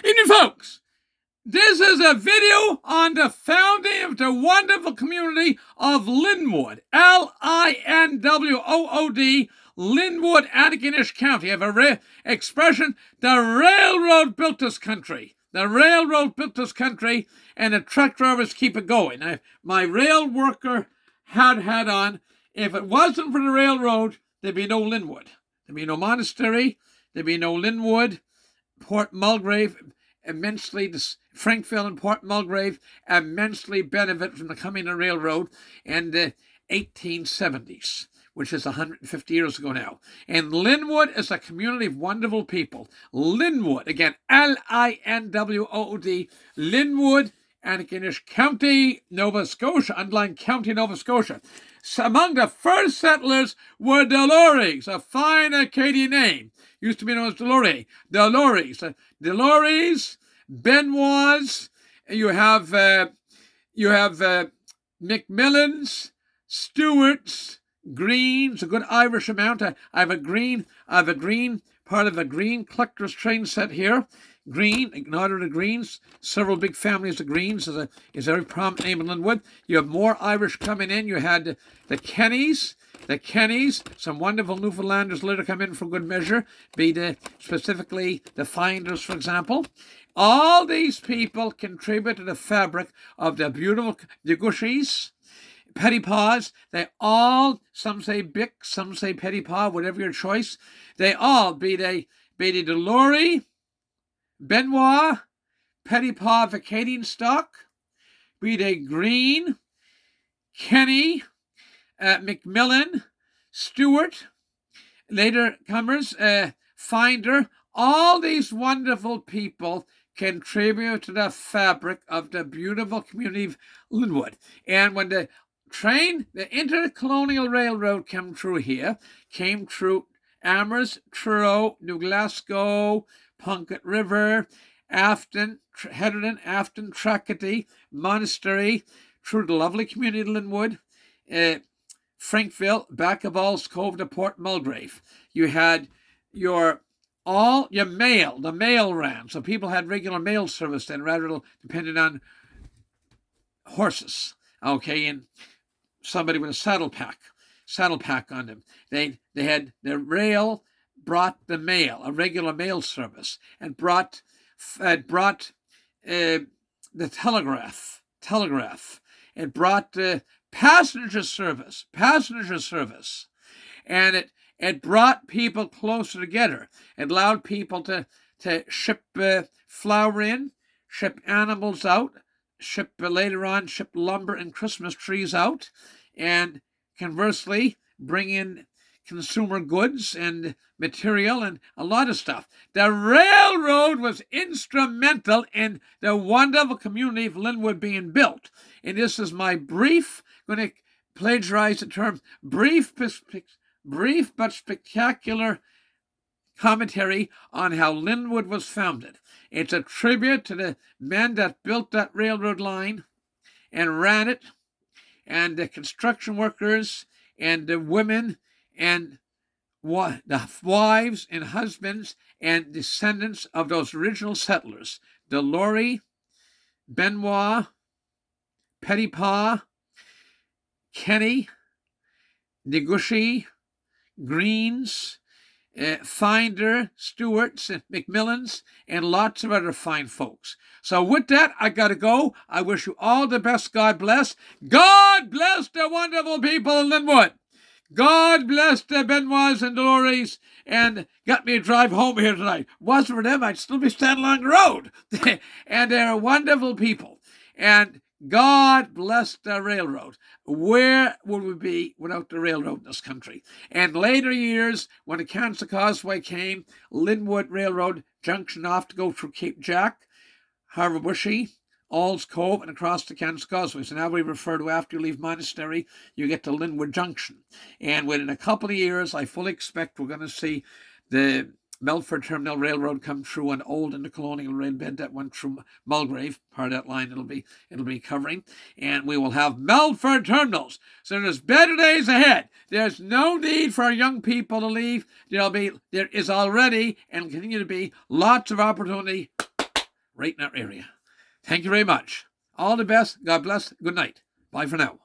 Evening, folks. This is a video on the founding of the wonderful community of Linwood, Linwood, Linwood, Antigonish County. I have a expression: the railroad built this country. The railroad built this country, and the truck drivers keep it going. My rail worker hat on. If it wasn't for the railroad, there'd be no Linwood. There'd be no monastery. There'd be no Linwood. Port Mulgrave immensely, Frankville and Port Mulgrave immensely benefit from the coming of the railroad in the 1870s, which is 150 years ago now. And Linwood is a community of wonderful people. Linwood, again, Linwood, Linwood, Antigonish County, Nova Scotia, underlying County, Nova Scotia. So among the first settlers were Delores, a fine Acadian name. Used to be known as Delores. Delores, Benoits. You have McMillans, Stewarts, Greens. A good Irish amount. I have a green part of a green collector's train set here. Green, in order to Greens, several big families of Greens is a very prominent name in Linwood. You have more Irish coming in. You had the Kennys, some wonderful Newfoundlanders later come in for good measure, specifically the Finders, for example. All these people contribute to the fabric of the beautiful Antigonish, Petty Paws. They all, some say Bic, some say Petty Paw, whatever your choice. They all, be they Delores, Benoit, Petty Paw of Acadian stock, be they Green, Kenny, McMillan, Stewart, later comers, Finder. All these wonderful people contribute to the fabric of the beautiful community of Linwood. And when the intercolonial railroad came through Amherst, Truro, New Glasgow, Plunkett River, Afton, Heatherton, Afton, Tracadie, Monastery, through the lovely community of Linwood, Frankville, back of All's Cove to Port Mulgrave. You had the mail ran. So people had regular mail service then, rather than depending on horses. Okay, and somebody with a saddle pack on them. They had the rail brought the mail, a regular mail service, and brought the telegraph. It brought passenger service, and it brought people closer together. It allowed people to ship flour in, ship animals out, ship lumber and Christmas trees out, and conversely bring in consumer goods and material and a lot of stuff. The railroad was instrumental in the wonderful community of Linwood being built. And this is my brief, going to plagiarize the term, brief but spectacular commentary on how Linwood was founded. It's a tribute to the men that built that railroad line and ran it, and the construction workers and the women and the wives and husbands and descendants of those original settlers: Delores, Benoit, Petty Paw, Kenny, Antigonish, Greens, Finder, Stewarts, McMillans, and lots of other fine folks. So with that, I got to go. I wish you all the best. God bless. God bless the wonderful people in Linwood. God bless the Benoits and Delores, and got me a drive home here tonight. Wasn't for them, I'd still be standing along the road. And they're wonderful people. And God bless the railroad. Where would we be without the railroad in this country? And later years, when the Kansas Causeway came, Linwood Railroad junction off to go through Cape Jack, Harbour Bushy, All's Cove, and across the Kansas Causeway. So now we refer to, after you leave Monastery, you get to Linwood Junction. And within a couple of years, I fully expect we're going to see the Melford Terminal Railroad come through, an old intercolonial rail bed that went through Mulgrave. Part of that line it'll be covering. And we will have Melford terminals. So there's better days ahead. There's no need for our young people to leave. There is already and continue to be lots of opportunity right in our area. Thank you very much. All the best. God bless. Good night. Bye for now.